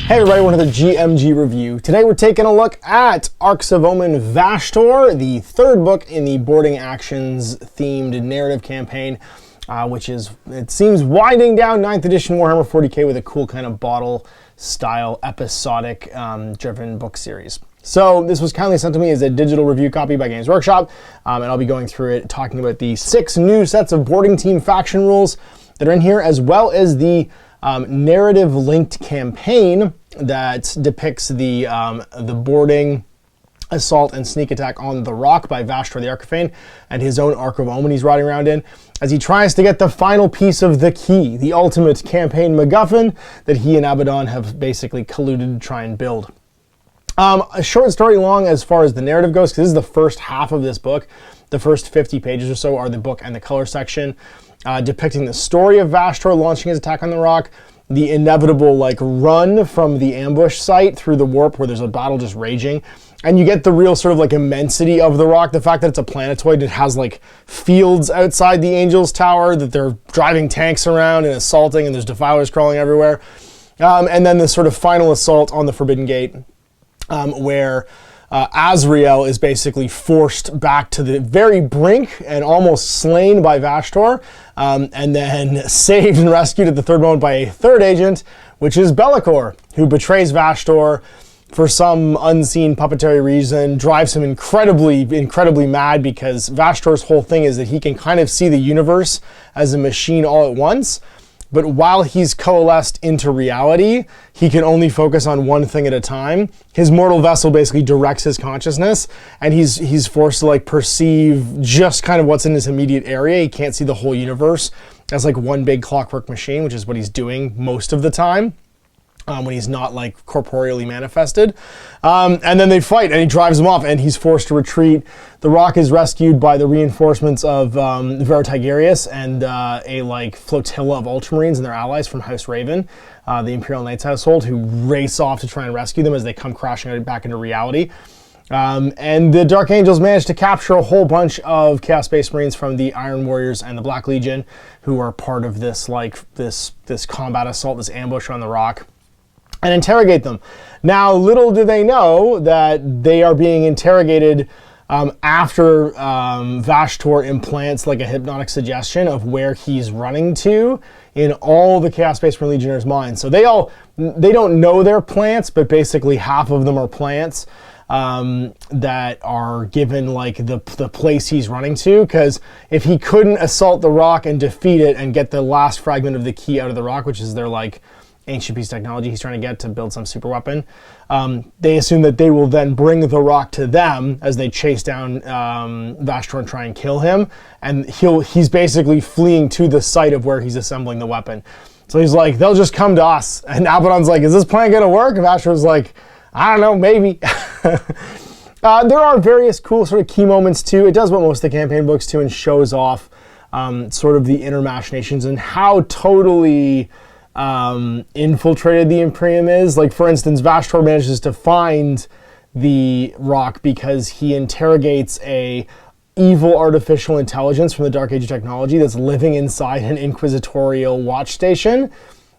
Hey everybody, we're another GMG review. Today we're taking a look at Arks of Omen Vashtorr, the third book in the boarding actions themed narrative campaign, which is, it seems, winding down 9th edition Warhammer 40k with a cool kind of bottle style episodic driven book series. So this was kindly sent to me as a digital review copy by Games Workshop, and I'll be going through it, talking about the 6 new sets of boarding team faction rules that are in here, as well as the narrative-linked campaign that depicts the boarding, assault, and sneak attack on the Rock by Vashtorr the Archifane, and his own Ark of Omen he's riding around in, as he tries to get the final piece of the key, the ultimate campaign McGuffin that he and Abaddon have basically colluded to try and build. A short story long as far as the narrative goes, because this is the first half of this book. The first 50 pages or so are the book and the color section, depicting the story of Vashtorr launching his attack on the Rock, the inevitable run from the ambush site through the warp where there's a battle just raging, and you get the real sort of immensity of the Rock, the fact that it's a planetoid, it has fields outside the Angels Tower that they're driving tanks around and assaulting, and there's defilers crawling everywhere, and then the sort of final assault on the Forbidden Gate, where Azrael is basically forced back to the very brink and almost slain by Vashtorr, and then saved and rescued at the third moment by a third agent, which is Be'lakor, who betrays Vashtorr for some unseen puppetery reason, drives him incredibly mad, because Vashtorr's whole thing is that he can kind of see the universe as a machine all at once. But while he's coalesced into reality, he can only focus on one thing at a time. His mortal vessel basically directs his consciousness, and he's forced to perceive just kind of what's in his immediate area. He can't see the whole universe as one big clockwork machine, which is what he's doing most of the time. When he's not corporeally manifested. And then they fight, and he drives them off, and he's forced to retreat. The Rock is rescued by the reinforcements of Vera Tigerius and a flotilla of Ultramarines and their allies from House Raven, the Imperial Knights household, who race off to try and rescue them as they come crashing back into reality. And the Dark Angels managed to capture a whole bunch of Chaos Space Marines from the Iron Warriors and the Black Legion, who are part of this this combat assault, this ambush on the Rock, and interrogate them. Now, little do they know that they are being interrogated after Vashtorr implants a hypnotic suggestion of where he's running to in all the Chaos Space Marine Legionnaires' minds. So they don't know they're plants, but basically half of them are plants that are given the place he's running to, because if he couldn't assault the Rock and defeat it and get the last fragment of the key out of the Rock, which is their ancient piece of technology he's trying to get to build some super weapon, they assume that they will then bring the Rock to them as they chase down Vashtorr and try and kill him, and he's basically fleeing to the site of where he's assembling the weapon. So he's they'll just come to us, and Abaddon's is this plan gonna work? And Vashtorr's I don't know, maybe. There are various cool sort of key moments too. It does what most of the campaign books do and shows off sort of the inner machinations and how totally infiltrated the Imperium is. For instance, Vashtorr manages to find the Rock because he interrogates a evil artificial intelligence from the Dark Age of technology that's living inside an inquisitorial watch station.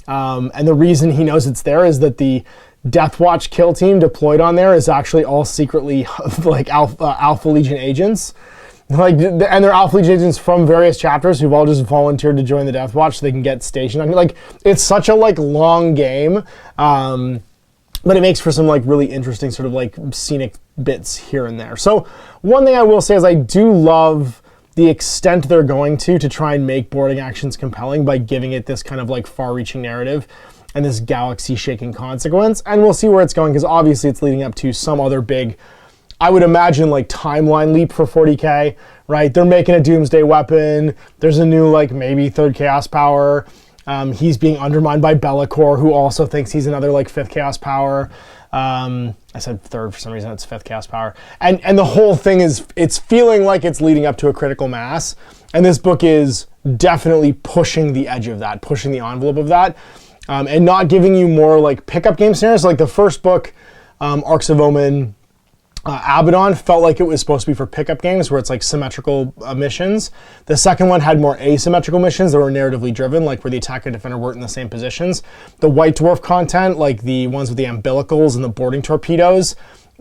And the reason he knows it's there is that the Death Watch kill team deployed on there is actually all secretly Alpha Legion agents. And they're Alpha Legion agents from various chapters who've all just volunteered to join the Death Watch so they can get stationed on. It's such a long game, but it makes for some really interesting sort of scenic bits here and there. So one thing I will say is I do love the extent they're going to try and make boarding actions compelling by giving it this kind of far-reaching narrative and this galaxy-shaking consequence. And we'll see where it's going, because obviously it's leading up to some other big, I would imagine, timeline leap for 40k, right? They're making a Doomsday weapon. There's a new, maybe third Chaos Power. He's being undermined by Be'lakor, who also thinks he's another, fifth Chaos Power. I said third for some reason, it's fifth Chaos Power. And the whole thing is, it's feeling like it's leading up to a critical mass. And this book is definitely pushing the edge of that, pushing the envelope of that. And not giving you more pickup game scenarios. The first book, Arks of Omen, Abaddon felt like it was supposed to be for pickup games where it's like symmetrical missions. The second one had more asymmetrical missions that were narratively driven, like where the attacker and defender weren't in the same positions. The White Dwarf content, like the ones with the umbilicals and the boarding torpedoes,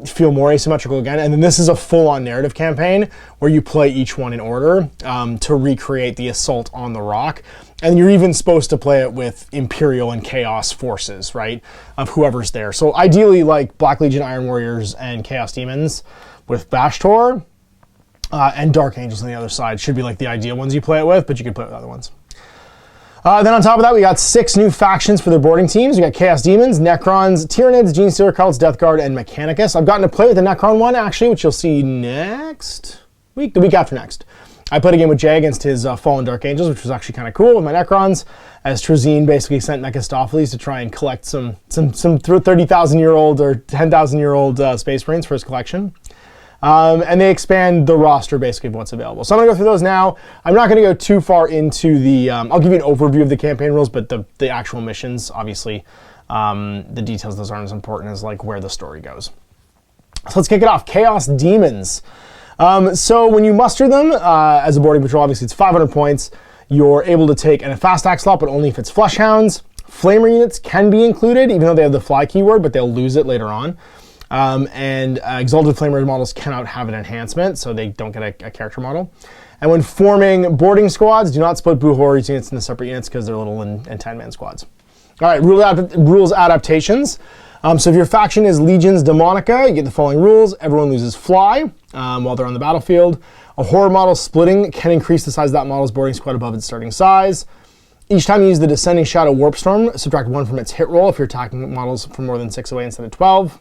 feel more asymmetrical again. And then this is a full-on narrative campaign where you play each one in order to recreate the assault on the rock. And you're even supposed to play it with Imperial and Chaos forces, right? Of whoever's there. So ideally, like Black Legion, Iron Warriors, and Chaos Demons with Vashtorr, and Dark Angels on the other side should be like the ideal ones you play it with, but you could play it with other ones. Then on top of that, we got 6 new factions for their boarding teams. We got Chaos Demons, Necrons, Tyranids, Genestealers, Cults, Death Guard, and Mechanicus. I've gotten to play with the Necron one, actually, which you'll see next week, the week after next. I played a game with Jay against his Fallen Dark Angels, which was actually kind of cool with my Necrons, as Trazine basically sent Mephistopheles to try and collect some 30,000-year-old or 10,000-year-old Space Marines for his collection. And they expand the roster basically of what's available. So I'm going to go through those now. I'm not going to go too far into the... I'll give you an overview of the campaign rules, but the actual missions, obviously, the details of those aren't as important as like where the story goes. So let's kick it off. Chaos Demons. So when you muster them as a boarding patrol, obviously it's 500 points. You're able to take a fast attack slot, but only if it's Flesh Hounds. Flamer units can be included, even though they have the fly keyword, but they'll lose it later on. And Exalted Flamer models cannot have an enhancement, so they don't get a character model. And when forming boarding squads, do not split Boo Horrors units into separate units because they're little and 10-man squads. All right, rules adaptations. So if your faction is Legions Demonica, you get the following rules. Everyone loses fly while they're on the battlefield. A horror model splitting can increase the size of that model's boarding squad above its starting size. Each time you use the Descending Shadow Warp Storm, subtract 1 from its hit roll if you're attacking models from more than 6 away instead of 12.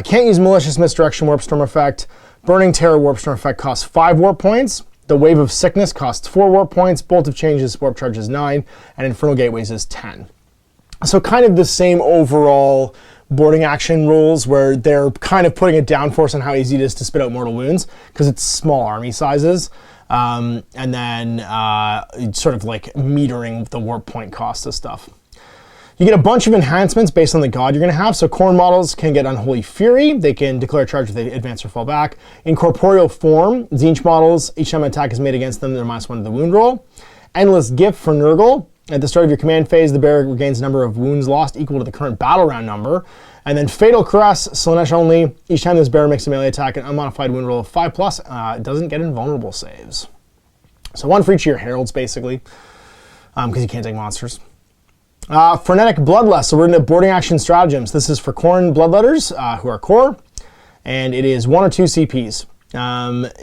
Can't use Malicious Misdirection Warp Storm effect. Burning Terror Warp Storm effect costs 5 warp points. The Wave of Sickness costs 4 warp points. Bolt of Changes warp charges 9, and Infernal Gateways is 10. So kind of the same overall boarding action rules where they're kind of putting a downforce on how easy it is to spit out mortal wounds because it's small army sizes. And then sort of like metering the warp point cost of stuff. You get a bunch of enhancements based on the god you're going to have. So Khorne models can get Unholy Fury. They can declare a charge if they advance or fall back. In corporeal form, Tzeentch models, each time an attack is made against them, they're -1 to the wound roll. Endless Gift for Nurgle. At the start of your command phase, the bearer regains a number of wounds lost equal to the current battle round number. And then Fatal Caress, Slaanesh only. Each time this bearer makes a melee attack, an unmodified wound roll of 5+, doesn't get invulnerable saves. So 1 for each of your heralds, basically, because you can't take monsters. Frenetic Bloodlust, so we're into boarding action stratagems. This is for Khorne Bloodletters, who are core, and it is 1 or 2 CPs.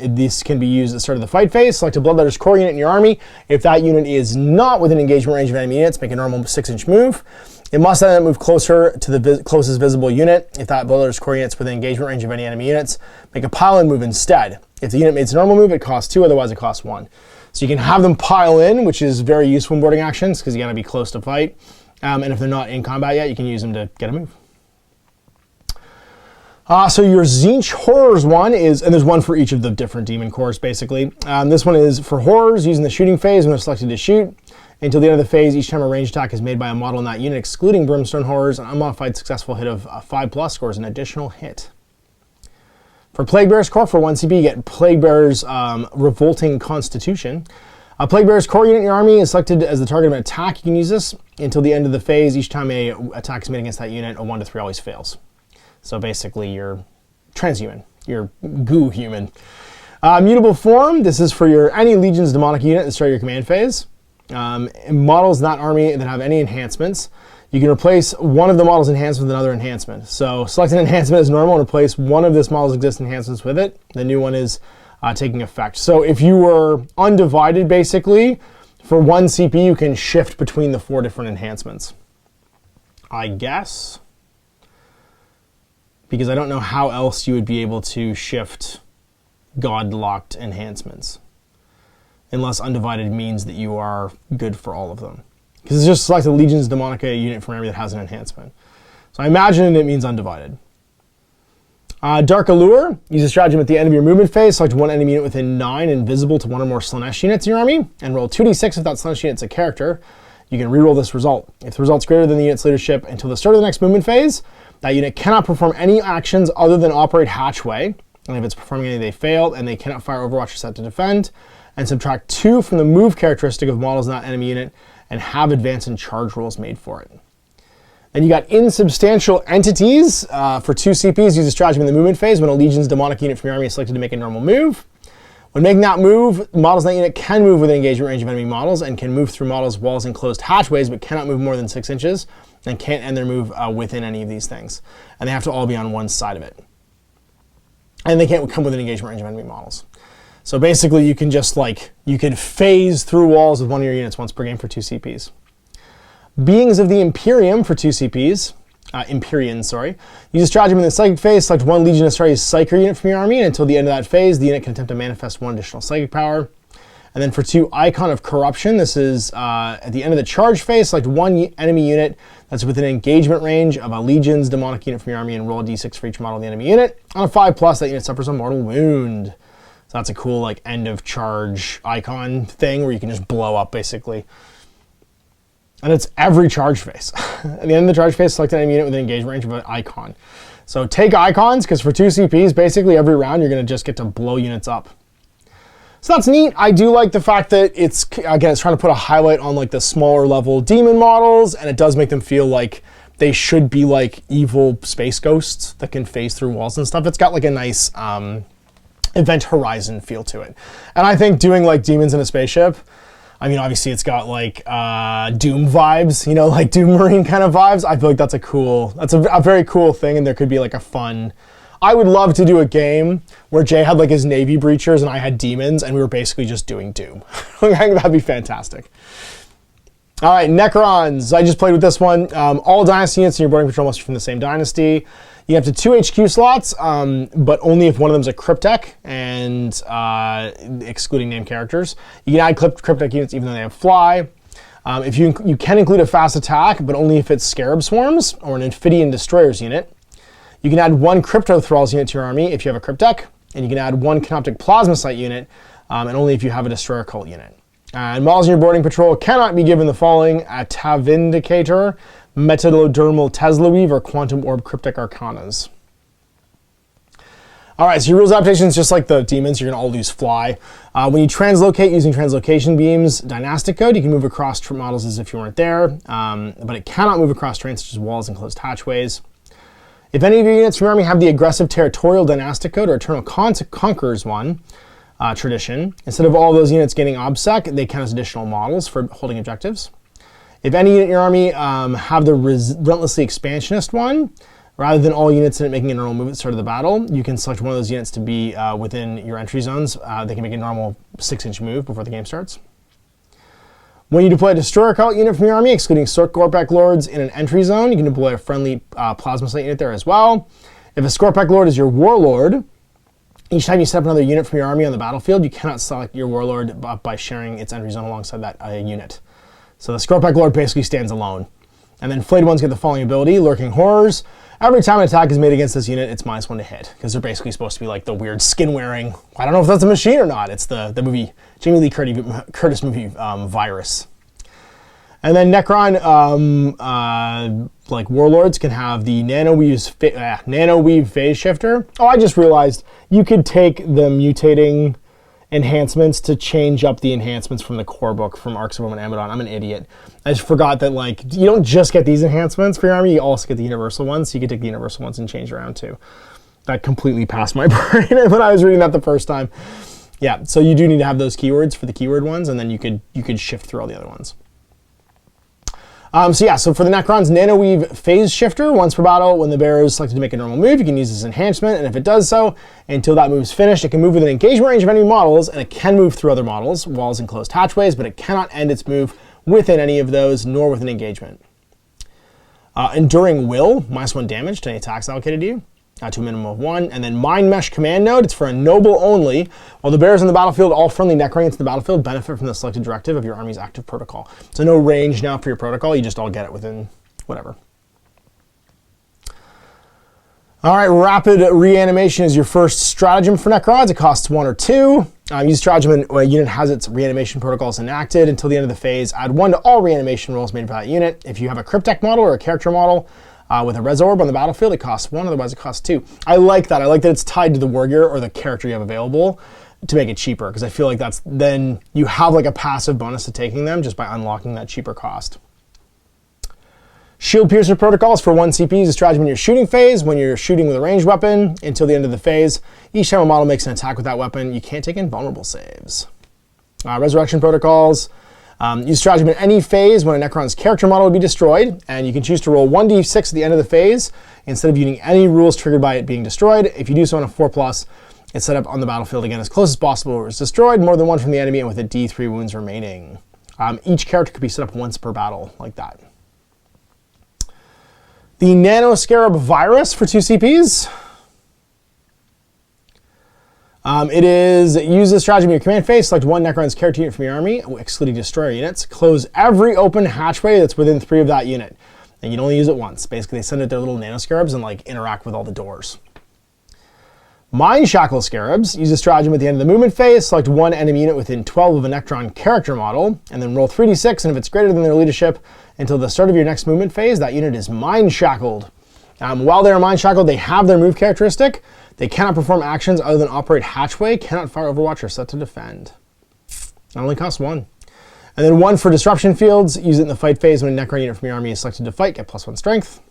This can be used at the start of the fight phase. Select a Bloodletter's core unit in your army. If that unit is not within engagement range of enemy units, make a normal 6-inch move. It must then move closer to the closest visible unit. If that Bloodletter's core unit is within engagement range of any enemy units, make a pile-in move instead. If the unit makes a normal move, it costs 2, otherwise it costs 1. So you can have them pile in, which is very useful in boarding actions because you got to be close to fight. And if they're not in combat yet, you can use them to get a move. So your Tzeentch Horrors one is, and there's one for each of the different demon cores basically. This one is for Horrors using the shooting phase when they're selected to shoot. Until the end of the phase, each time a ranged attack is made by a model in that unit, excluding Brimstone Horrors, an unmodified successful hit of 5+ scores an additional hit. For Plague Bearer's Core, for 1 CP, you get Plague Bearer's Revolting Constitution. A Plague Bearer's Core unit in your army is selected as the target of an attack. You can use this until the end of the phase. Each time a attack is made against that unit, a 1 to 3 always fails. So basically, you're transhuman. You're goo human. Mutable Form, this is for any Legion's Demonic unit at the start of your command phase. Models in that army that have any enhancements. You can replace one of the model's enhancements with another enhancement. So select an enhancement as normal and replace one of this model's existing enhancements with it. The new one is taking effect. So if you were undivided, basically, for 1 CP, you can shift between the 4 different enhancements. I guess. Because I don't know how else you would be able to shift God-locked enhancements. Unless undivided means that you are good for all of them. Because it's just select a Legion's Demonica unit from every that has an enhancement. So I imagine it means undivided. Dark Allure, use a stratagem at the end of your movement phase. Select 1 enemy unit within 9 and visible to 1 or more Slaanesh units in your army, and roll 2d6 if that Slaanesh unit's a character. You can reroll this result. If the result's greater than the unit's leadership until the start of the next movement phase, That unit cannot perform any actions other than operate hatchway. And if it's performing any, they fail, and they cannot fire Overwatch or set to defend. And subtract 2 from the move characteristic of models in that enemy unit, and have advance and charge rolls made for it. Then you got insubstantial entities. For 2 CPs, use a stratagem in the movement phase when a Legion's demonic unit from your army is selected to make a normal move. When making that move, models in that unit can move within engagement range of enemy models and can move through models' walls and closed hatchways, but cannot move more than 6 inches and can't end their move within any of these things. And they have to all be on one side of it. And they can't come within engagement range of enemy models. So basically, you can just you can phase through walls with one of your units once per game for 2 CPs. Beings of the Imperium for 2 CPs. Empyreans, sorry. Use a stratagem in the psychic phase, select 1 Legion Astartes Psyker unit from your army, and until the end of that phase, the unit can attempt to manifest 1 additional psychic power. And then for 2 Icon of Corruption, this is at the end of the charge phase, select 1 enemy unit that's within engagement range of a Legion's demonic unit from your army and roll a d6 for each model of the enemy unit. On a 5+, that unit suffers a mortal wound. So that's a cool end of charge icon thing where you can just blow up basically. And it's every charge phase. At the end of the charge phase, select an enemy unit within engagement range of an icon. So take icons, because for 2 CPs, basically every round, you're going to just get to blow units up. So that's neat. I do like the fact that it's trying to put a highlight on the smaller level demon models, and it does make them feel like they should be evil space ghosts that can phase through walls and stuff. It's got a nice Event Horizon feel to it. And I think doing demons in a spaceship, I mean, obviously it's got Doom vibes, Doom Marine kind of vibes. I feel like that's a very cool thing, and there could be a fun. I would love to do a game where Jay had his Navy breachers and I had demons, and we were basically just doing Doom. I think that'd be fantastic. All right, Necrons. I just played with this one. All dynasty units in your boarding patrol must be from the same dynasty. You have to 2 HQ slots, but only if one of them is a Cryptek, and excluding named characters. You can add Cryptek units even though they have fly. If you can include a fast attack, but only if it's Scarab Swarms or an Amphibian Destroyers unit. You can add 1 Crypto Thralls unit to your army if you have a Cryptek, and you can add 1 Canoptic Plasmacyte unit, and only if you have a Destroyer Cult unit. And models in your boarding patrol cannot be given the following: a Tavindicator, Metadermal Tesla Weave, or Quantum Orb Cryptic Arcanas. All right, so your rules adaptations, just like the demons, you're going to all lose fly. When you translocate using translocation beams, dynastic code, you can move across models as if you weren't there, but it cannot move across terrain such as walls and closed hatchways. If any of your units from your army have the aggressive territorial dynastic code or eternal conquerors one tradition, instead of all those units gaining obsec, they count as additional models for holding objectives. If any unit in your army have the relentlessly expansionist one, rather than all units in it making a normal move at the start of the battle, you can select one of those units to be within your entry zones. They can make a normal 6-inch move before the game starts. When you deploy a Destroyer Cult unit from your army, excluding Skorpek Lords in an entry zone, you can deploy a friendly Plasmacyte unit there as well. If a Skorpek Lord is your Warlord, each time you set up another unit from your army on the battlefield, you cannot select your Warlord by sharing its entry zone alongside that unit. So the Skorpek Lord basically stands alone. And then Flayed Ones get the following ability: Lurking Horrors. Every time an attack is made against this unit, it's -1 to hit, because they're basically supposed to be the weird skin-wearing. I don't know if that's a machine or not. It's the movie, Jamie Lee Curtis movie, Virus. And then Necron, Warlords can have the Nano-Weave Phase Shifter. Oh, I just realized you could take the mutating enhancements to change up the enhancements from the core book from Arks of Omen and Abaddon. I'm an idiot. I just forgot that you don't just get these enhancements for your army, you also get the universal ones, so you can take the universal ones and change around too. That completely passed my brain when I was reading that the first time. Yeah, so you do need to have those keywords for the keyword ones, and then you could shift through all the other ones. So for the Necrons, Nano-Weave Phase Shifter. Once per battle, when the bearer is selected to make a normal move, you can use this enhancement, and if it does so, until that move's finished, it can move within engagement range of enemy models, and it can move through other models, walls, and closed hatchways, but it cannot end its move within any of those, nor within engagement. Enduring Will, -1 damage to any attacks allocated to you, to a minimum of 1. And then Mind Mesh Command Node, it's for a noble only. While the bearers on the battlefield, all friendly Necron units in the battlefield benefit from the selected directive of your army's active protocol. So no range now for your protocol, you just all get it within whatever. All right, Rapid Reanimation is your first stratagem for Necrons. It costs 1 or 2. Use stratagem when a unit has its reanimation protocols enacted until the end of the phase. Add 1 to all reanimation rolls made by that unit. If you have a Cryptek model or a character model, With a res orb on the battlefield, it costs 1, otherwise it costs 2. I like that. I like that it's tied to the war gear or the character you have available to make it cheaper, because I feel like then you have like a passive bonus to taking them just by unlocking that cheaper cost. Shield Piercer protocols for 1 CP. Use a stratagem in your shooting phase when you're shooting with a ranged weapon until the end of the phase. Each time a model makes an attack with that weapon, you can't take invulnerable saves. Resurrection protocols. Use stratagem in any phase when a Necron's character model would be destroyed, and you can choose to roll 1d6 at the end of the phase instead of using any rules triggered by it being destroyed. If you do so on a 4+, it's set up on the battlefield again as close as possible where it's destroyed, more than 1 from the enemy, and with a d3 wounds remaining. Each character could be set up once per battle, like that. The Nano Scarab Virus for 2 CPs. It is use this stratagem in your command phase. Select 1 Necron's character unit from your army, excluding destroyer units. Close every open hatchway that's within 3 of that unit. And you can only use it once. Basically, they send out their little nano scarabs and like interact with all the doors. Mind Shackle Scarabs. Use a stratagem at the end of the movement phase. Select 1 enemy unit within 12 of a Necron character model, and then roll 3d6, and if it's greater than their leadership until the start of your next movement phase, that unit is mind shackled. While they are mind shackled, they have their move characteristic. They cannot perform actions other than operate hatchway, cannot fire Overwatch, or set to defend. It only costs 1. And then 1 for Disruption Fields. Use it in the fight phase when a Necron unit from your army is selected to fight, get +1 strength.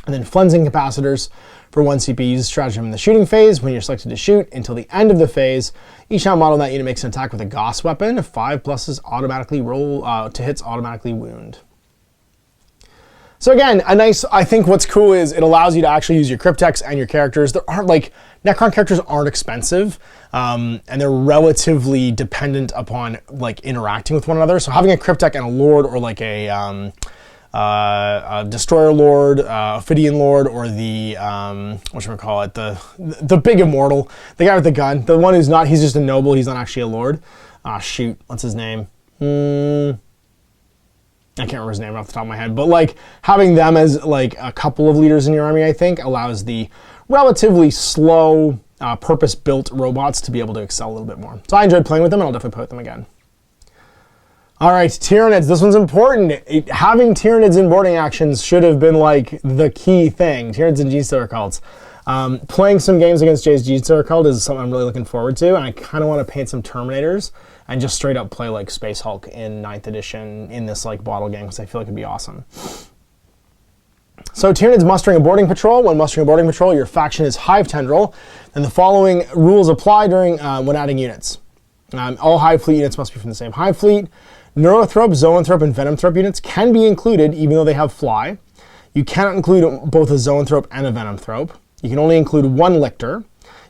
And then Flensing Capacitors for 1 CP. Use stratagem in the shooting phase when you're selected to shoot until the end of the phase. Each time a model in that unit makes an attack with a Gauss weapon, 5+ automatically roll to hits automatically wound. So again, I think what's cool is it allows you to actually use your Cryptex and your characters. There aren't Necron characters aren't expensive, and they're relatively dependent upon like interacting with one another. So having a Cryptek and a Lord, or like a Destroyer Lord, Ophidian Lord, or the whatchamacallit, the big immortal, the guy with the gun, the one who's not, he's just a noble, he's not actually a lord. Shoot, what's his name? I can't remember his name off the top of my head, but like having them as like a couple of leaders in your army, I think allows the relatively slow, purpose-built robots to be able to excel a little bit more. So I enjoyed playing with them, and I'll definitely play with them again. All right, Tyranids. This one's important. Having Tyranids in boarding actions should have been like the key thing. Tyranids and Genestealer cults. Playing some games against Jay's Genestealer cult is something I'm really looking forward to, and I kind of want to paint some Terminators and just straight up play like Space Hulk in 9th edition in this like bottle game, because I feel like it'd be awesome. So Tyranids mustering a boarding patrol. When mustering a boarding patrol, your faction is Hive Tendril, and the following rules apply during when adding units. All Hive Fleet units must be from the same Hive Fleet. Neurothrope, Zoanthrope, and Venomthrope units can be included even though they have fly. You cannot include both a Zoanthrope and a Venomthrope. You can only include 1 Lictor.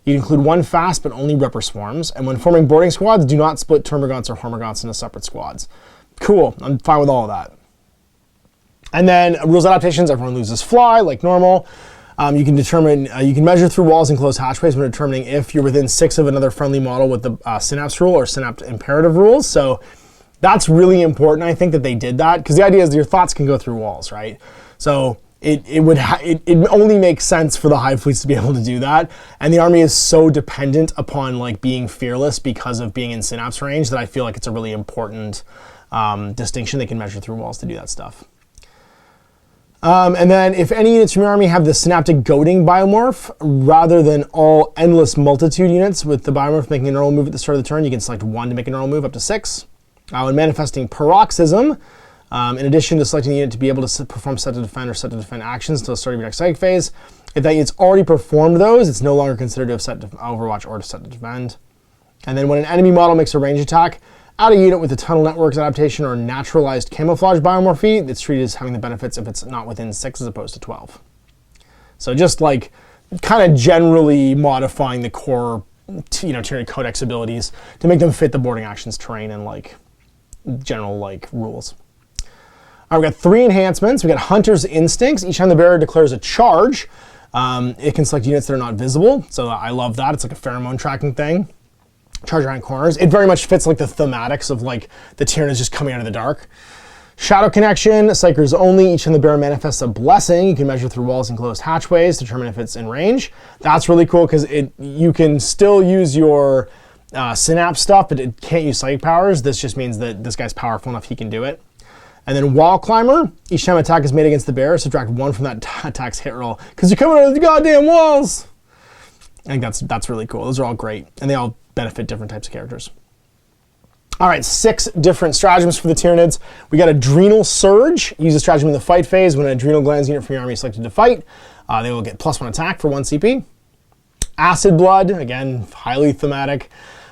You can include 1 Fast, but only Ripper Swarms. And when forming boarding squads, do not split Termagants or Hormagaunts into separate squads. Cool, I'm fine with all of that. And then rules adaptations, everyone loses fly like normal. You can determine, you can measure through walls and close hatchways when determining if you're within 6 of another friendly model with the Synapse rule or Synapse Imperative rules. So that's really important, I think, that they did that, because the idea is your thoughts can go through walls, right? So it only makes sense for the Hive Fleets to be able to do that, and the army is so dependent upon like being fearless because of being in Synapse range that I feel like it's a really important distinction. They can measure through walls to do that stuff. And then if any units from your army have the Synaptic Goading biomorph, rather than all Endless Multitude units with the biomorph making a normal move at the start of the turn, you can select 1 to make a normal move up to 6. When manifesting Paroxysm, in addition to selecting the unit to be able to perform set to defend or set to defend actions until the start of your next psychic phase, if that unit's already performed those, it's no longer considered to have set to Overwatch or to set to defend. And then when an enemy model makes a range attack, add a unit with the Tunnel Networks adaptation or Naturalized Camouflage biomorphy. It's treated as having the benefits if it's not within 6 as opposed to 12. So just like kind of generally modifying the core, Tyranid Codex abilities to make them fit the boarding actions terrain and like general like rules. All right, we got 3 enhancements. We got Hunter's Instincts. Each time the bearer declares a charge, it can select units that are not visible. So I love that. It's like a pheromone tracking thing. Charge around corners. It very much fits like the thematics of like the Tyranids just coming out of the dark. Shadow Connection, Psychers only. Each time the bearer manifests a blessing, you can measure through walls and closed hatchways, determine if it's in range. That's really cool because you can still use your Synapse stuff, but it can't use psychic powers. This just means that this guy's powerful enough he can do it. And then Wall Climber, each time an attack is made against the bear, subtract 1 from that attack's hit roll. Because you're coming out of the goddamn walls! I think that's really cool. Those are all great. And they all benefit different types of characters. All right, 6 different stratagems for the Tyranids. We got Adrenal Surge. Use a stratagem in the fight phase. When an adrenal glands unit from your army is selected to fight, they will get +1 attack for 1 CP. Acid Blood, again, highly thematic.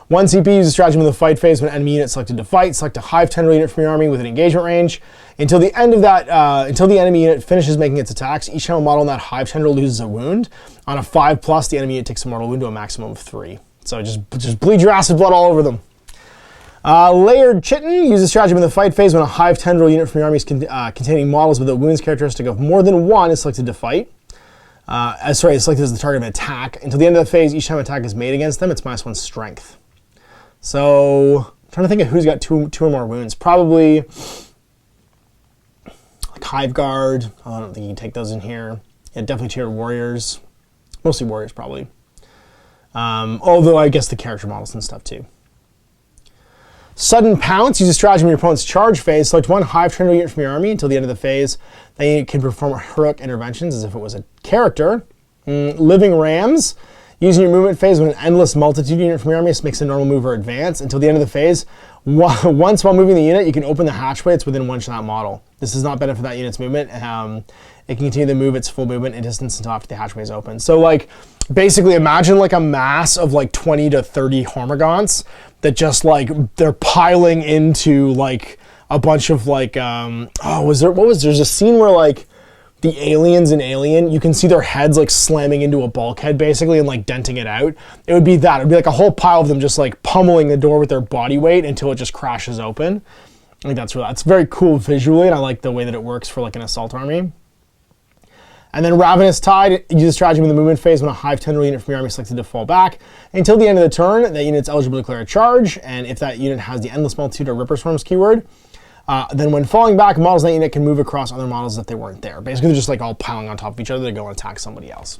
1 CP, use a stratagem in the fight phase. When an enemy unit selected to fight, select a Hive Tendril unit from your army with an engagement range. Until the end of that, until the enemy unit finishes making its attacks, each time a model in that Hive Tendril loses a wound. On a 5+, the enemy unit takes a mortal wound to a maximum of 3. So just bleed your acid blood all over them. Layered Chitin, use a stratagem in the fight phase when a Hive Tendril unit from your army is containing models with a wounds characteristic of more than 1 is selected to fight. Is selected as the target of an attack. Until the end of the phase, each time an attack is made against them, it's -1 strength. So, I'm trying to think of who's got two or more wounds. Probably like Hive Guard. Oh, I don't think you can take those in here. Yeah, definitely tiered warriors. Mostly warriors, probably. Although I guess the character models and stuff too. Sudden Pounce, use a stratagem in your opponent's charge phase. Select 1 Hive Tendril unit from your army until the end of the phase. That unit can perform heroic interventions as if it was a character. Living Rams, using your movement phase when an endless multitude unit from your army makes a normal move or advance. Until the end of the phase, once while moving the unit, you can open the hatchway that's within 1 shot model. This does not benefit that unit's movement. It can continue to move its full movement and distance until after the hatchway is open. So like, basically imagine like a mass of like 20 to 30 Hormagaunts that just like, they're piling into like a bunch of like, there's a scene where like the aliens in Alien, you can see their heads like slamming into a bulkhead basically and like denting it out. It would be that. It would be like a whole pile of them just like pummeling the door with their body weight until it just crashes open. I think that's very cool visually, and I like the way that it works for like an assault army. And then Ravenous Tide, use a stratagem in the movement phase when a Hive Tendril unit from your army is selected to fall back. Until the end of the turn, that unit's eligible to declare a charge, and if that unit has the Endless Multitude or Ripper Swarms keyword, then when falling back, models in that unit can move across other models if they weren't there. Basically, they're just like all piling on top of each other to go and attack somebody else.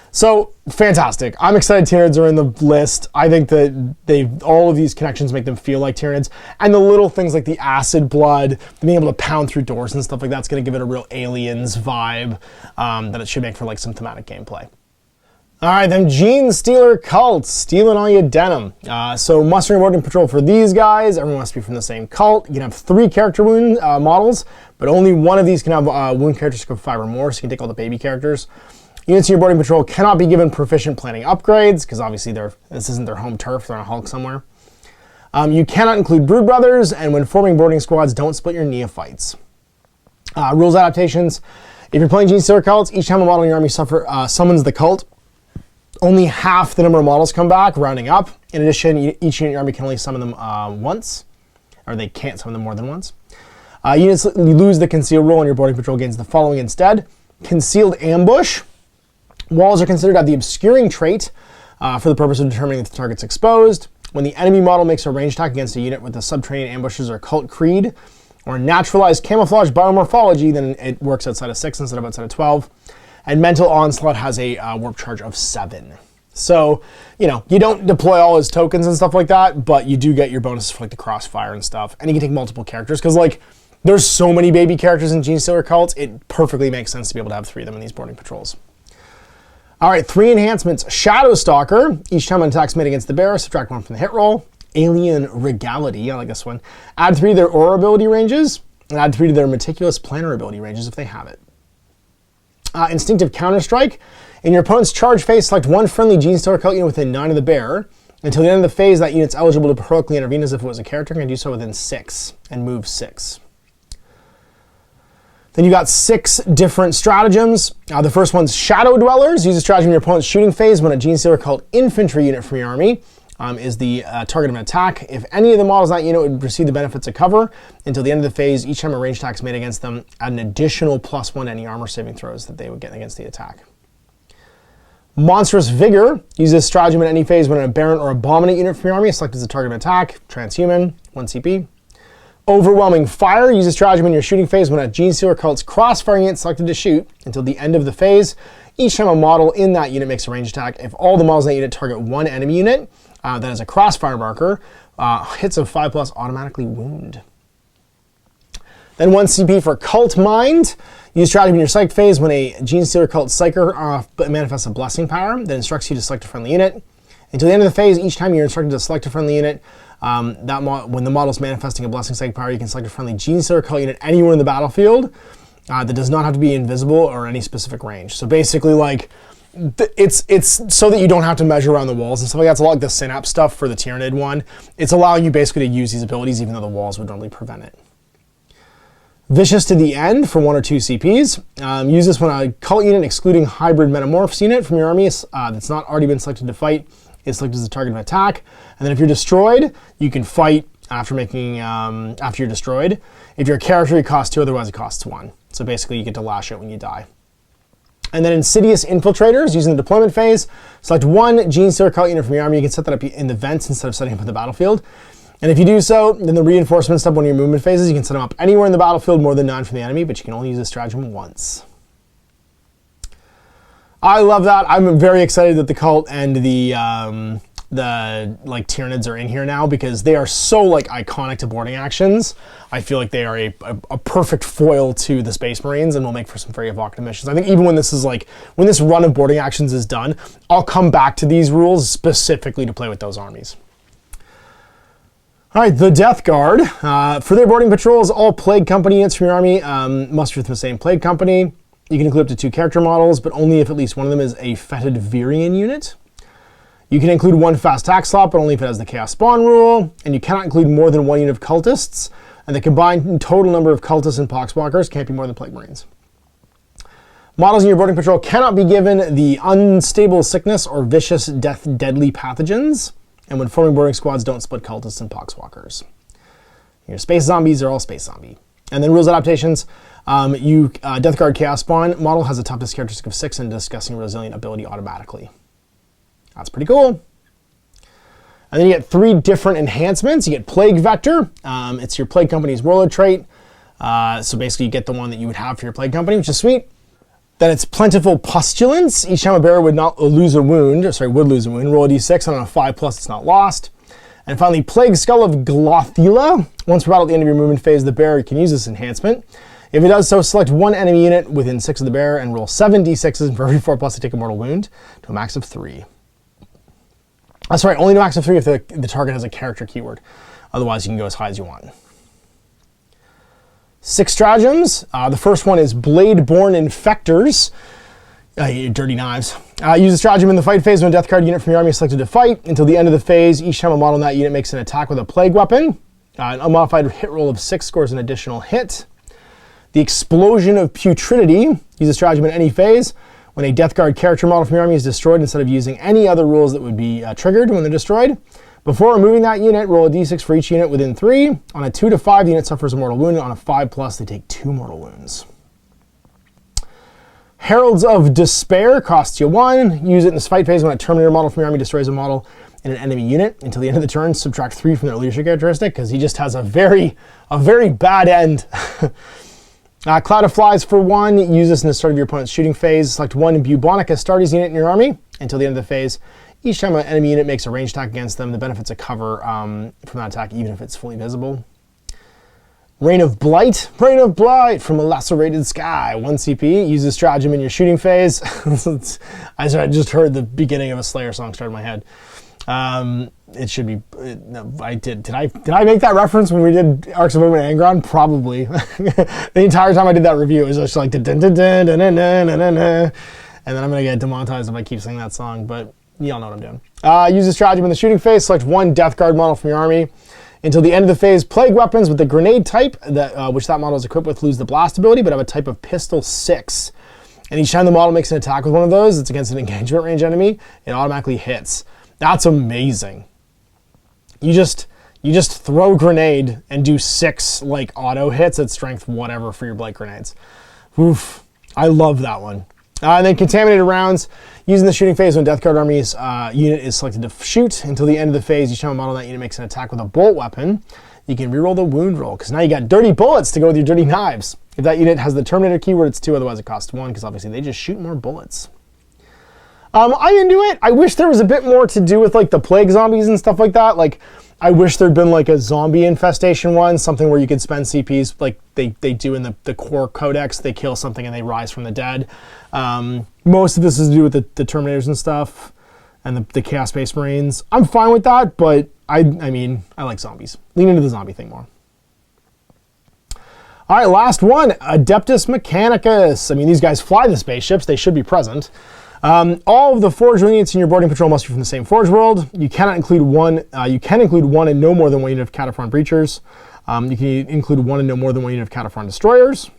So, fantastic. I'm excited Tyranids are in the list. I think that all of these connections make them feel like Tyranids. And the little things like the acid blood, being able to pound through doors and stuff like that's going to give it a real Aliens vibe that it should make for like some thematic gameplay. All right, then Genestealer cults, stealing all your denim. So mustering boarding patrol for these guys. Everyone must be from the same cult. You can have 3 character wound models, but only one of these can have wound characteristic of 5 or more, so you can take all the baby characters. Units in your boarding patrol cannot be given proficient planning upgrades, because obviously this isn't their home turf, they're on a Hulk somewhere. You cannot include Brood Brothers, and when forming boarding squads, don't split your neophytes. Rules adaptations. If you're playing Genestealer cults, each time a model in your army summons the cult, only half the number of models come back, rounding up. In addition, each unit in your army can only summon them once, or they can't summon them more than once. Units lose the conceal roll, and your boarding patrol gains the following instead. Concealed Ambush. Walls are considered to have the obscuring trait for the purpose of determining if the target's exposed. When the enemy model makes a ranged attack against a unit with a subterranean ambushes or cult creed, or naturalized camouflage biomorphology, then it works outside of 6 instead of outside of 12. And Mental Onslaught has a warp charge of 7. So, you don't deploy all his tokens and stuff like that, but you do get your bonuses for like the crossfire and stuff. And you can take multiple characters, because like, there's so many baby characters in Genestealer cults, it perfectly makes sense to be able to have 3 of them in these boarding patrols. All right, 3 enhancements. Shadow Stalker. Each time an attack's made against the bearer, subtract 1 from the hit roll. Alien Regality, I like this one. Add 3 to their aura ability ranges, and add 3 to their meticulous planner ability ranges if they have it. Instinctive Counterstrike. In your opponent's charge phase, select 1 friendly Genestealer cult unit within 9 of the bearer. Until the end of the phase, that unit's eligible to heroically intervene as if it was a character, and do so within 6, and move 6. Then you got 6 different stratagems. The first one's Shadow Dwellers. Use a stratagem in your opponent's shooting phase when a Genestealer cult infantry unit from your army is the target of an attack. If any of the models in that unit would receive the benefits of cover until the end of the phase, each time a ranged attack is made against them, add an additional +1 to any armor saving throws that they would get against the attack. Monstrous Vigor. Use this stratagem in any phase when an aberrant or abominate unit from your army is selected as the target of an attack. Transhuman, 1 CP. Overwhelming Fire. Use a stratagem in your shooting phase when a Genestealer cult's crossfire unit selected to shoot until the end of the phase. Each time a model in that unit makes a ranged attack, if all the models in that unit target 1 enemy unit that has a crossfire marker, hits of 5+ automatically wound. Then 1 CP for Cult Mind. Use stratagem in your Psych phase when a Genestealer Cult Psyker manifests a Blessing power that instructs you to select a friendly unit. Until the end of the phase, each time you're instructed to select a friendly unit, when the model's manifesting a Blessing Psychic power, you can select a friendly Genestealer Cult unit anywhere in the battlefield that does not have to be invisible or any specific range. So basically, like, it's so that you don't have to measure around the walls and stuff like that. It's a lot like the Synapse stuff for the Tyranid one. It's allowing you basically to use these abilities even though the walls would normally prevent it. Vicious to the End for 1 or 2 CPs. Use this when a cult unit excluding hybrid metamorphs unit from your army that's not already been selected to fight is selected as the target of an attack. And then if you're destroyed, you can fight after you're destroyed. If you're a character, it costs 2, otherwise it costs 1. So basically you get to lash out when you die. And then Insidious Infiltrators, using the deployment phase. Select 1 Genestealer Cult unit from your army. You can set that up in the vents instead of setting up in the battlefield. And if you do so, then the reinforcement step, one of your movement phases, you can set them up anywhere in the battlefield more than 9 from the enemy, but you can only use this stratagem once. I love that. I'm very excited that the cult and the like Tyranids are in here now because they are so like iconic to boarding actions. I feel like they are a perfect foil to the Space Marines and will make for some very evocative missions. I think even when this run of boarding actions is done, I'll come back to these rules specifically to play with those armies. All right, the Death Guard. For their boarding patrols, all Plague Company units from your army must be from the same Plague Company. You can include up to 2 character models, but only if at least one of them is a Fetid Virian unit. You can include 1 fast attack slot, but only if it has the Chaos Spawn rule. And you cannot include more than 1 unit of Cultists. And the combined total number of Cultists and Poxwalkers can't be more than Plague Marines. Models in your boarding patrol cannot be given the Unstable Sickness or Vicious Death Deadly Pathogens. And when forming boarding squads, don't split Cultists and Poxwalkers. Your Space Zombies are all Space Zombie. And then rules adaptations. Death Guard Chaos Spawn model has a toughness characteristic of 6 and Disgusting Resilient ability automatically. That's pretty cool. And then you get 3 different enhancements. You get Plague Vector. It's your Plague Company's Warlord trait. So basically you get the one that you would have for your Plague Company, which is sweet. Then it's Plentiful Pustulence. Each time a bearer would lose a wound, roll a d6, and on a 5+, it's not lost. And finally, Plague Skull of Glothila. Once per battle at the end of your movement phase, the bearer can use this enhancement. If it does so, select 1 enemy unit within 6 of the bearer and roll 7 d6s, and for every 4+ to take a mortal wound to a max of 3. That's right, only to a max of 3 if the target has a character keyword. Otherwise, you can go as high as you want. 6 stratagems. The first one is Blade-Born Infectors. Dirty knives. Use a stratagem in the fight phase when a Death Guard unit from your army is selected to fight. Until the end of the phase, each time a model in that unit makes an attack with a plague weapon, an unmodified hit roll of 6 scores an additional hit. The Explosion of Putridity. Use a stratagem in any phase. When a Death Guard character model from your army is destroyed, instead of using any other rules that would be triggered when they're destroyed, before removing that unit, roll a d6 for each unit within 3. On a 2 to 5, the unit suffers a mortal wound. On a 5+, they take 2 mortal wounds. Heralds of Despair costs you 1. Use it in this fight phase when a Terminator model from your army destroys a model in an enemy unit. Until the end of the turn, subtract 3 from their leadership characteristic, because he just has a very bad end. Cloud of Flies for 1. Use this in the start of your opponent's shooting phase. Select 1 Bubonic Astartes unit in your army. Until the end of the phase, each time an enemy unit makes a ranged attack against them, the benefits of cover from that attack, even if it's fully visible. Rain of Blight. Rain of Blight from a Lacerated Sky. 1 CP. Use a stratagem in your shooting phase. I just heard the beginning of a Slayer song start in my head. It should be. No, I did. Did I make that reference when we did Arks of Omen and Angron? Probably. The entire time I did that review, it was just like dun dun dun dun dun dun dun dun dun. And then I'm gonna get demonetized if I keep singing that song. But y'all know what I'm doing. Use a stratagem in the shooting phase. Select 1 Death Guard model from your army. Until the end of the phase, plague weapons with the grenade type, which that model is equipped with, lose the blast ability, but have a type of pistol 6. And each time the model makes an attack with one of those, it's against an engagement range enemy, it automatically hits. That's amazing. You just throw grenade and do 6 like auto hits at strength whatever for your blight grenades. Oof, I love that one. And then contaminated rounds. Using the shooting phase when Death Guard Army's unit is selected to shoot. Until the end of the phase, each time a model in that unit makes an attack with a bolt weapon, you can reroll the wound roll, because now you got dirty bullets to go with your dirty knives. If that unit has the Terminator keyword, it's 2, otherwise it costs 1, because obviously they just shoot more bullets. I'm into it. I wish there was a bit more to do with like the plague zombies and stuff like that. Like, I wish there'd been like a zombie infestation one, something where you could spend CPs like they do in the core codex. They kill something and they rise from the dead. Most of this is to do with the Terminators and stuff and the Chaos Space Marines. I'm fine with that, but I mean, I like zombies. Lean into the zombie thing more. All right, last one, Adeptus Mechanicus. I mean, these guys fly the spaceships. They should be present. All of the forge units in your boarding patrol must be from the same forge world. You cannot include one. You can include one and no more than one unit of Cataphron Breachers. You can include one and no more than one unit of Cataphron Destroyers.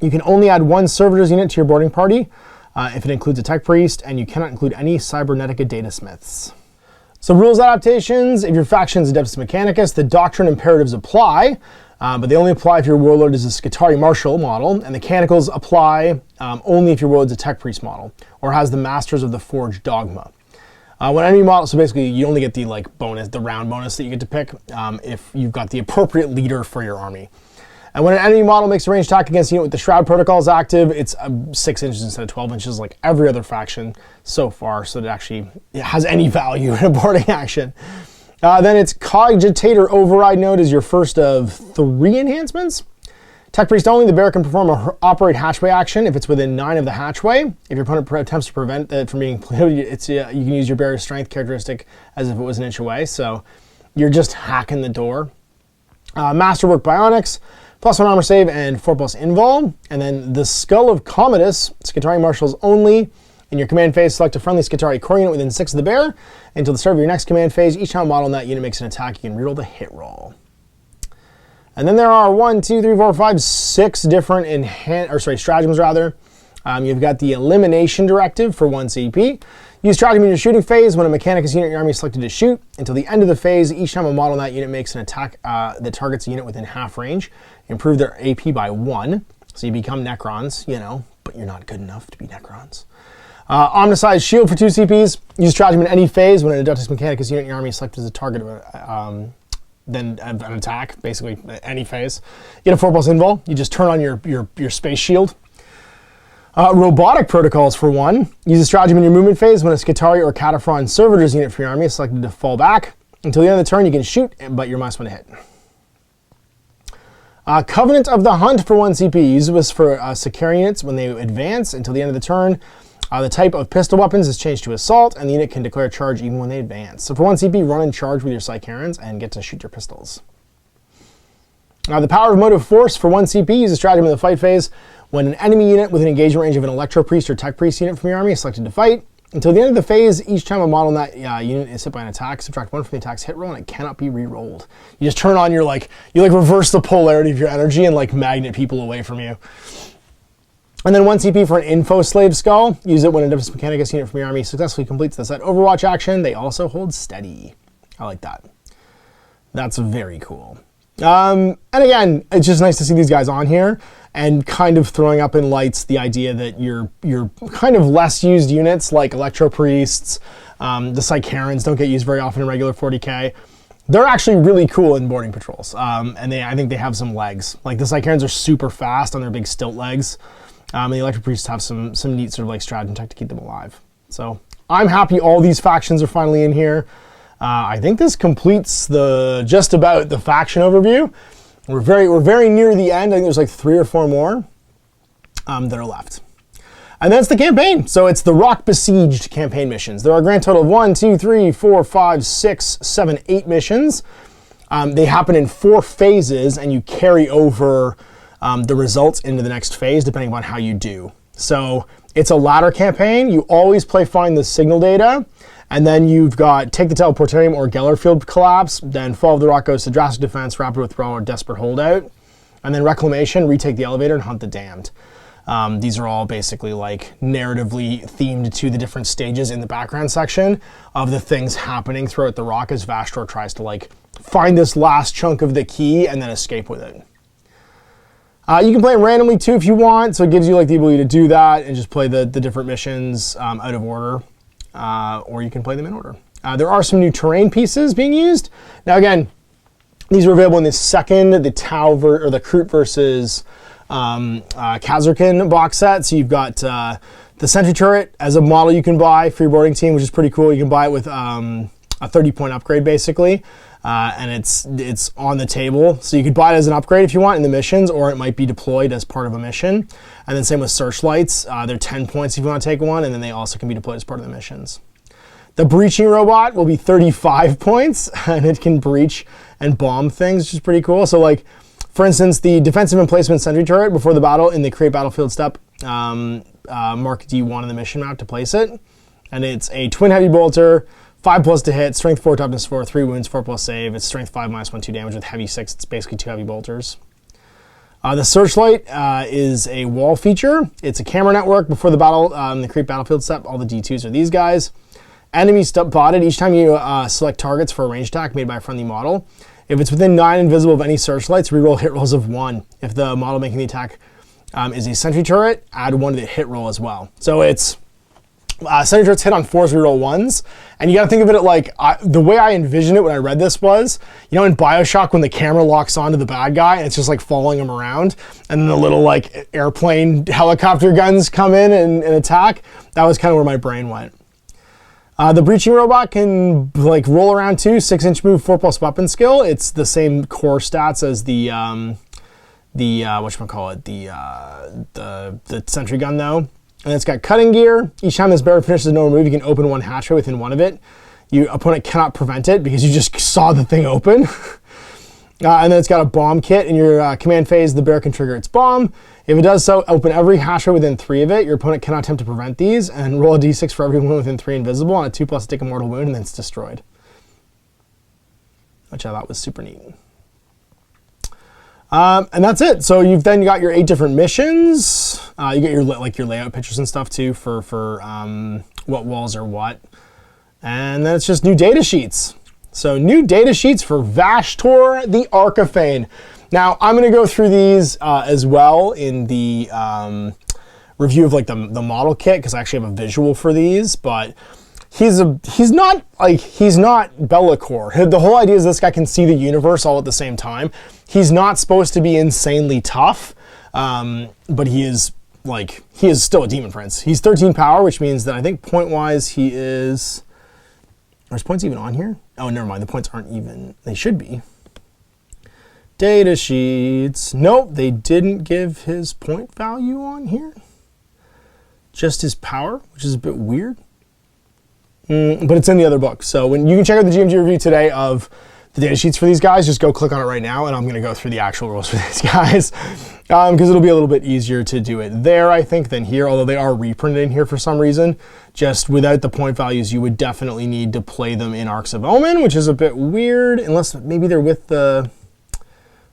You can only add one Servitors unit to your boarding party if it includes a Tech Priest, and you cannot include any Cybernetica Data Smiths. So rules adaptations, if your faction is Adeptus Mechanicus, the doctrine imperatives apply. But they only apply if your warlord is a Skitarii Marshal model, and the Mechanicals apply only if your warlord is a Tech Priest model, or has the Masters of the Forge dogma. When enemy model, so basically you only get the bonus, the round bonus that you get to pick if you've got the appropriate leader for your army. And when an enemy model makes a ranged attack against a unit with the Shroud protocols active, it's 6 inches instead of 12 inches like every other faction so far, so that it has any value in a boarding action. Then it's Cogitator Override Node is your first of 3 enhancements. Tech Priest only, the bear can perform a operate hatchway action if it's within 9 of the hatchway. If your opponent attempts to prevent it from being played, you can use your bear's strength characteristic as if it was an inch away. So you're just hacking the door. Masterwork Bionics, +1 armor save and 4+ invul. And then the Skull of Commodus, Skitarii Marshals only. In your command phase, select a friendly Skitarii core unit within 6 of the bear. Until the start of your next command phase, each time a model in that unit makes an attack, you can reroll the hit roll. And then there are 6 different stratagems rather. You've got the Elimination Directive for 1 CP. Use stratagem in your shooting phase. When a Mechanicus unit in your army is selected to shoot, until the end of the phase, each time a model in that unit makes an attack that targets a unit within half range, improve their AP by 1. So you become Necrons, but you're not good enough to be Necrons. Omnicide Shield for 2 CPs. Use stratagem in any phase. When an Adeptus Mechanicus unit in your army is selected as a target of then an attack, basically any phase. You get a 4+ invul. You just turn on your space shield. Robotic Protocols for 1. Use a stratagem in your movement phase. When a Skitarii or Cataphron Servitors unit for your army is selected to fall back. Until the end of the turn, you can shoot, but you're -1 to hit. Covenant of the Hunt for 1 CP. Use this for Sicarian units when they advance until the end of the turn. The type of pistol weapons is changed to assault, and the unit can declare a charge even when they advance. So for 1 CP, run and charge with your Sicarans and get to shoot your pistols. The Power of Motive Force for 1 CP, use a stratagem in the fight phase. When an enemy unit with an engagement range of an Electro Priest or Tech Priest unit from your army is selected to fight, until the end of the phase, each time a model in that unit is hit by an attack, subtract 1 from the attack's hit roll, and it cannot be re-rolled. You just turn on your you reverse the polarity of your energy and magnet people away from you. And then 1 CP for an Info Slave Skull. Use it when a Adeptus Mechanicus unit from your army successfully completes the set Overwatch action. They also hold steady. I like that. That's very cool. And again, it's just nice to see these guys on here and kind of throwing up in lights the idea that your kind of less used units like Electro Priests, the Sicarans don't get used very often in regular 40k. They're actually really cool in boarding patrols. And I think they have some legs. Like the Sicarans are super fast on their big stilt legs. And the Electro Priests have some neat sort of stratagem tech to keep them alive. So I'm happy all these factions are finally in here. I think this completes just about the faction overview. We're very near the end. I think there's 3 or 4 more that are left. And that's the campaign. So it's the Rock Besieged campaign missions. There are a grand total of 1, 2, 3, 4, 5, 6, 7, 8 missions. They happen in 4 phases, and you carry over the results into the next phase depending on how you do. So it's a ladder campaign. You always play Find the Signal data, and then you've got Take the Teleportarium or Gellerfield Collapse, then Fall of the Rock goes to Drastic Defense, Rapid Withdrawal, or Desperate Holdout, and then Reclamation, Retake the Elevator, and Hunt the Damned. These are all basically narratively themed to the different stages in the background section of the things happening throughout the rock as Vashtorr tries to find this last chunk of the key and then escape with it. You can play them randomly too if you want, so it gives you the ability to do that and just play the different missions out of order, or you can play them in order. There are some new terrain pieces being used. Now again, these are available in the second, the the Kroot versus Kazarkin box set. So you've got the Sentry Turret as a model you can buy for your boarding team, which is pretty cool. You can buy it with a 30-point upgrade basically, and it's on the table. So you could buy it as an upgrade if you want in the missions, or it might be deployed as part of a mission. And then same with searchlights. They're 10 points if you want to take one, and then they also can be deployed as part of the missions. The breaching robot will be 35 points, and it can breach and bomb things, which is pretty cool. So like, for instance, the defensive emplacement sentry turret before the battle in the create battlefield step, mark D1 on the mission map to place it. And it's a twin heavy bolter, 5+ to hit, strength 4, toughness 4, 3 wounds, 4+ save. It's strength 5 -1, 2 damage with heavy 6. It's basically 2 heavy bolters. The searchlight is a wall feature. It's a camera network before the battle, the create battlefield step. All the D2s are these guys. Enemies spotted each time you select targets for a ranged attack made by a friendly model. If it's within 9 invisible of any searchlights, reroll hit rolls of 1. If the model making the attack is a sentry turret, add 1 to the hit roll as well. So it's sentry turrets hit on 4s, reroll 1s. And you got to think of it like, the way I envisioned it when I read this was, you know in Bioshock when the camera locks onto the bad guy and it's just like following him around, and then the little like airplane helicopter guns come in and attack? That was kind of where my brain went. The breaching robot can like roll around too, 6-inch move, 4+ weapon skill. It's the same core stats as the whatchamacallit, the sentry gun though. And it's got cutting gear. Each time this bear finishes a normal move, you can open one hatchway within one of it. Your opponent cannot prevent it because you just saw the thing open. And then it's got a bomb kit. In your command phase, the bear can trigger its bomb. If it does so, open every hatchway within 3 of it. Your opponent cannot attempt to prevent these, and roll a d6 for every one within 3 invisible, and a 2+ to take a mortal wound, and then it's destroyed. Which I thought was super neat. And that's it. So you've then got your 8 different missions. You get your layout pictures and stuff too for what walls are what. And then it's just new data sheets. So new data sheets for Vashtorr, the Archifane. Now I'm going to go through these as well in the review of like the model kit, because I actually have a visual for these. But he's not Be'lakor. The whole idea is this guy can see the universe all at the same time. He's not supposed to be insanely tough, but he is still a demon prince. He's 13 power, which means that I think point wise he is. Are his points even on here? Oh, never mind. The points aren't even. They should be. Data sheets. Nope, they didn't give his point value on here. Just his power, which is a bit weird. But it's in the other book. So when you can check out the GMG review today of the data sheets for these guys, just go click on it right now, and I'm going to go through the actual rules for these guys. Because it'll be a little bit easier to do it there, I think, than here, although they are reprinted in here for some reason. Just without the point values, you would definitely need to play them in Arks of Omen, which is a bit weird, unless maybe they're with the...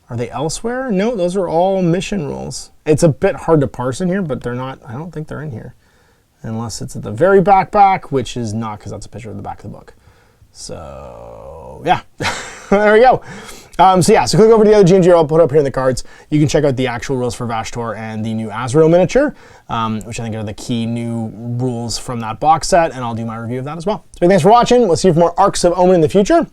Are they elsewhere? No, those are all mission rules. It's a bit hard to parse in here, but they're not, I don't think they're in here. Unless it's at the very back, which is not, because that's a picture of the back of the book. So, yeah, there we go. So click over to the other GMG I'll put up here in the cards. You can check out the actual rules for Vashtorr and the new Azrael miniature, which I think are the key new rules from that box set, and I'll do my review of that as well. So thanks for watching. We'll see you for more Arks of Omen in the future.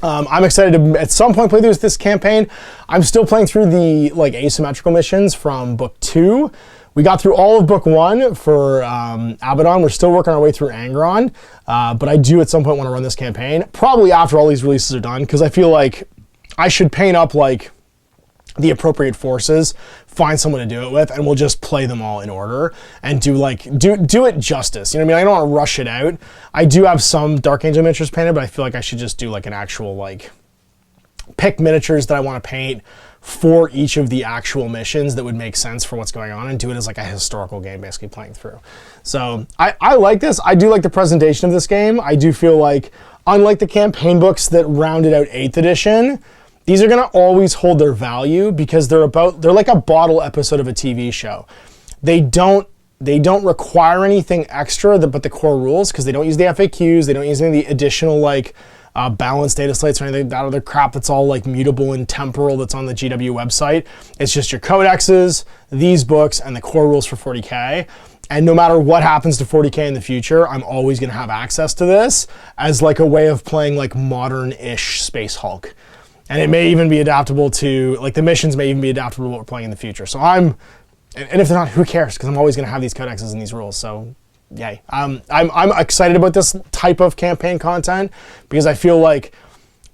I'm excited to, at some point, play through this campaign. I'm still playing through the asymmetrical missions from book 2. We got through all of book 1 for Abaddon. We're still working our way through Angron, but I do at some point want to run this campaign, probably after all these releases are done, because I feel like I should paint up the appropriate forces, find someone to do it with, and we'll just play them all in order and do it justice. You know what I mean? I don't want to rush it out. I do have some Dark Angel miniatures painted, but I feel like I should just do an actual pick miniatures that I want to paint for each of the actual missions that would make sense for what's going on, and do it as a historical game basically playing through. So I like this. I do like the presentation of this game. I do feel like, unlike the campaign books that rounded out 8th edition, these are going to always hold their value because they're like a bottle episode of a TV show. They don't require anything extra but the core rules, because they don't use the FAQs, they don't use any of the additional balanced data slates or anything, that other crap that's all mutable and temporal that's on the GW website. It's just your codexes, these books, and the core rules for 40k. And no matter what happens to 40k in the future, I'm always going to have access to this as a way of playing modern-ish Space Hulk. And it may even be adaptable to, the missions may even be adaptable to what we're playing in the future. So and if they're not, who cares? Because I'm always going to have these codexes and these rules. So yay. I'm excited about this type of campaign content because I feel like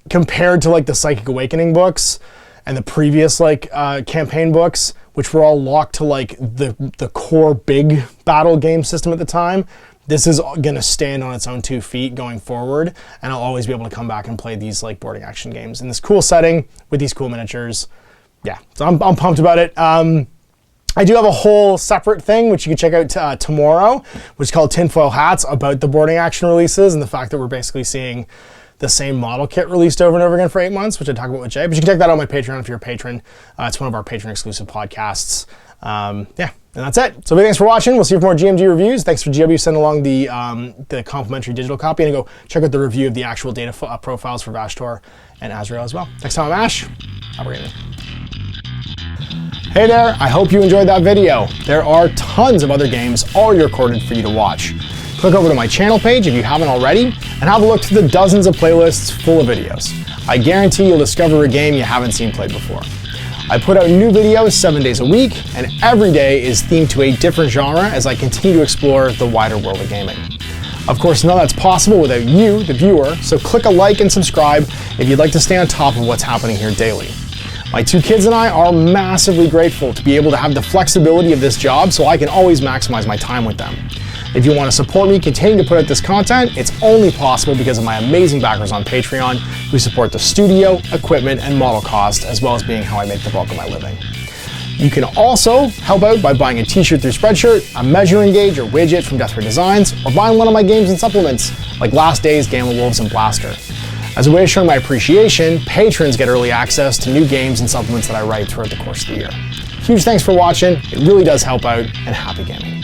compared to like the Psychic Awakening books and the previous like campaign books, which were all locked to like the core big battle game system at the time, this is gonna stand on its own 2 feet going forward, and I'll always be able to come back and play these like boarding action games in this cool setting with these cool miniatures. Yeah, so I'm pumped about it. I do have a whole separate thing, which you can check out tomorrow, which is called Tinfoil Hats, about the boarding action releases and the fact that we're basically seeing the same model kit released over and over again for 8 months, which I talk about with Jay. But you can check that out on my Patreon if you're a patron. It's one of our patron-exclusive podcasts. Yeah, and that's it. So big thanks for watching. We'll see you for more GMG reviews. Thanks for GW sending along the complimentary digital copy, and go check out the review of the actual data profiles for Vashtorr and Azrael as well. Next time I'm Ash. Have a great day. Hey there, I hope you enjoyed that video. There are tons of other games already recorded for you to watch. Click over to my channel page if you haven't already, and have a look through the dozens of playlists full of videos. I guarantee you'll discover a game you haven't seen played before. I put out new videos 7 days a week, and every day is themed to a different genre as I continue to explore the wider world of gaming. Of course, none of that's possible without you, the viewer, so click a like and subscribe if you'd like to stay on top of what's happening here daily. My 2 kids and I are massively grateful to be able to have the flexibility of this job so I can always maximize my time with them. If you want to support me continuing to put out this content, it's only possible because of my amazing backers on Patreon who support the studio, equipment, and model cost, as well as being how I make the bulk of my living. You can also help out by buying a t-shirt through Spreadshirt, a measuring gauge or widget from Death Ray Designs, or buying one of my games and supplements like Last Days, Gamma Wolves, and Blaster. As a way of showing my appreciation, patrons get early access to new games and supplements that I write throughout the course of the year. Huge thanks for watching, it really does help out, and happy gaming.